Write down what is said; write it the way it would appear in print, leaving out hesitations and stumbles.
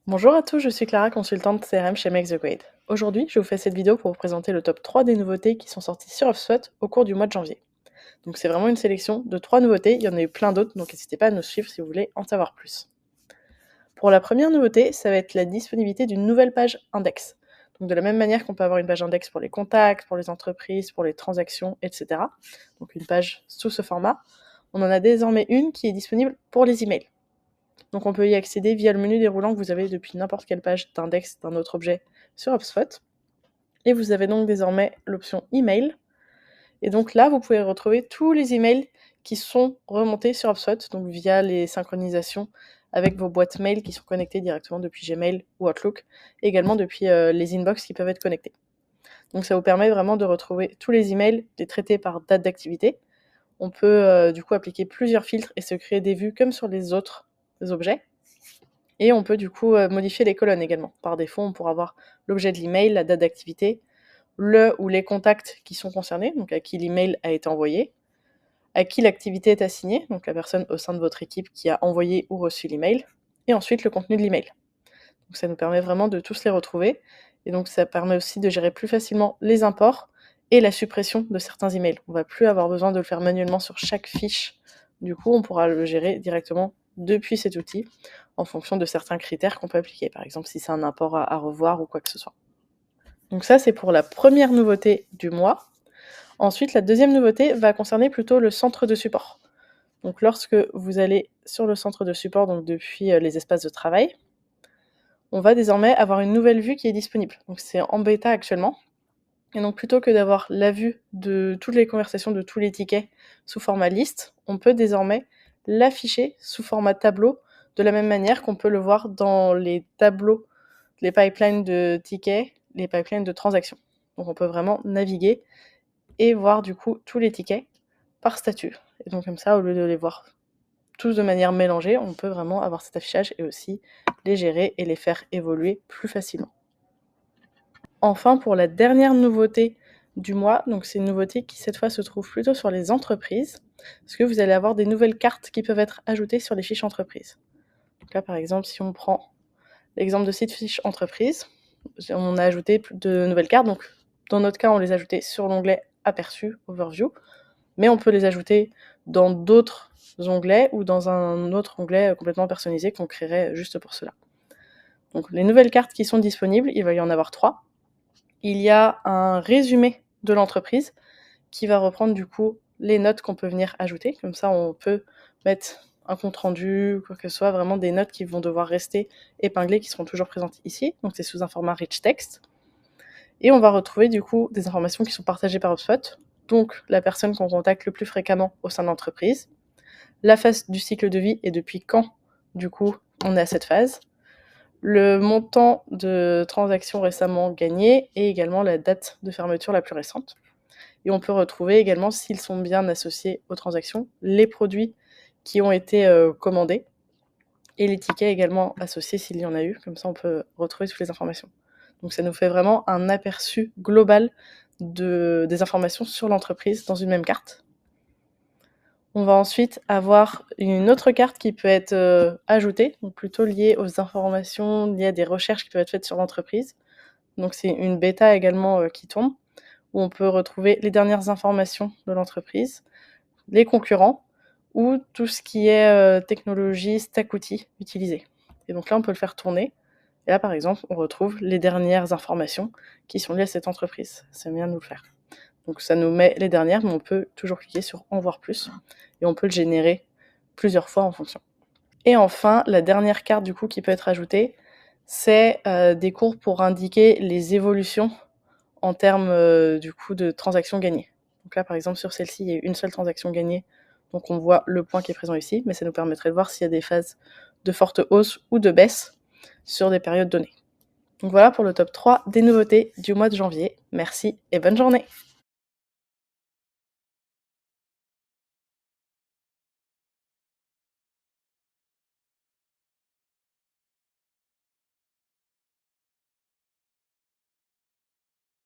Bonjour à tous, je suis Clara, consultante CRM chez Make the Grade. Aujourd'hui, je vous fais cette vidéo pour vous présenter le top 3 des nouveautés qui sont sorties sur HubSpot au cours du mois de janvier. Donc c'est vraiment une sélection de 3 nouveautés, il y en a eu plein d'autres, donc n'hésitez pas à nous suivre si vous voulez en savoir plus. Pour la première nouveauté, ça va être la disponibilité d'une nouvelle page index. Donc de la même manière qu'on peut avoir une page index pour les contacts, pour les entreprises, pour les transactions, etc. Donc une page sous ce format, on en a désormais une qui est disponible pour les emails. Donc on peut y accéder via le menu déroulant que vous avez depuis n'importe quelle page d'index d'un autre objet sur HubSpot. Et vous avez donc désormais l'option email. Et donc là, vous pouvez retrouver tous les emails qui sont remontés sur HubSpot, donc via les synchronisations avec vos boîtes mail qui sont connectées directement depuis Gmail ou Outlook, et également depuis les inbox qui peuvent être connectés. Donc ça vous permet vraiment de retrouver tous les emails, les traiter par date d'activité. On peut du coup appliquer plusieurs filtres et se créer des vues comme sur les autres objets. Et on peut du coup modifier les colonnes également. Par défaut, on pourra avoir l'objet de l'email, la date d'activité, le ou les contacts qui sont concernés, donc à qui l'email a été envoyé, à qui l'activité est assignée, donc la personne au sein de votre équipe qui a envoyé ou reçu l'email, et ensuite le contenu de l'email. Donc ça nous permet vraiment de tous les retrouver, et donc ça permet aussi de gérer plus facilement les imports et la suppression de certains emails. On va plus avoir besoin de le faire manuellement sur chaque fiche, du coup on pourra le gérer directement depuis cet outil, en fonction de certains critères qu'on peut appliquer, par exemple si c'est un import à revoir ou quoi que ce soit. Donc ça c'est pour la première nouveauté du mois. Ensuite, la deuxième nouveauté va concerner plutôt le centre de support. Donc lorsque vous allez sur le centre de support, donc depuis les espaces de travail, on va désormais avoir une nouvelle vue qui est disponible. Donc c'est en bêta actuellement. Et donc plutôt que d'avoir la vue de toutes les conversations de tous les tickets sous format liste, on peut désormais l'afficher sous format tableau de la même manière qu'on peut le voir dans les tableaux, les pipelines de tickets, les pipelines de transactions. Donc on peut vraiment naviguer et voir du coup tous les tickets par statut. Et donc comme ça, au lieu de les voir tous de manière mélangée, on peut vraiment avoir cet affichage et aussi les gérer et les faire évoluer plus facilement. Enfin, pour la dernière nouveauté du mois, donc c'est une nouveauté qui cette fois se trouve plutôt sur les entreprises, parce que vous allez avoir des nouvelles cartes qui peuvent être ajoutées sur les fiches entreprises. Donc là, par exemple, si on prend l'exemple de cette fiche entreprise, on a ajouté de nouvelles cartes, donc dans notre cas, on les a ajoutées sur l'onglet Aperçu, Overview, mais on peut les ajouter dans d'autres onglets ou dans un autre onglet complètement personnalisé qu'on créerait juste pour cela. Donc les nouvelles cartes qui sont disponibles, il va y en avoir 3. Il y a un résumé de l'entreprise qui va reprendre du coup les notes qu'on peut venir ajouter. Comme ça, on peut mettre un compte rendu, quoi que ce soit, vraiment des notes qui vont devoir rester épinglées, qui seront toujours présentes ici. Donc c'est sous un format rich text. Et on va retrouver du coup des informations qui sont partagées par HubSpot, donc la personne qu'on contacte le plus fréquemment au sein de l'entreprise, la phase du cycle de vie et depuis quand du coup on est à cette phase, le montant de transactions récemment gagnées et également la date de fermeture la plus récente. Et on peut retrouver également, s'ils sont bien associés aux transactions, les produits qui ont été commandés et les tickets également associés s'il y en a eu. Comme ça, on peut retrouver toutes les informations. Donc ça nous fait vraiment un aperçu global des informations sur l'entreprise dans une même carte. On va ensuite avoir une autre carte qui peut être ajoutée, donc plutôt liée aux informations, liées à des recherches qui peuvent être faites sur l'entreprise. Donc c'est une bêta également qui tourne, où on peut retrouver les dernières informations de l'entreprise, les concurrents, ou tout ce qui est technologie, stack outils utilisés. Et donc là, on peut le faire tourner. Et là, par exemple, on retrouve les dernières informations qui sont liées à cette entreprise. C'est bien de nous le faire. Donc ça nous met les dernières, mais on peut toujours cliquer sur en voir plus. Et on peut le générer plusieurs fois en fonction. Et enfin, la dernière carte du coup qui peut être ajoutée, c'est des courbes pour indiquer les évolutions en termes du coup de transactions gagnées. Donc là, par exemple, sur celle-ci, il y a eu une seule transaction gagnée. Donc on voit le point qui est présent ici, mais ça nous permettrait de voir s'il y a des phases de forte hausse ou de baisse sur des périodes données. Donc voilà pour le top 3 des nouveautés du mois de janvier. Merci et bonne journée!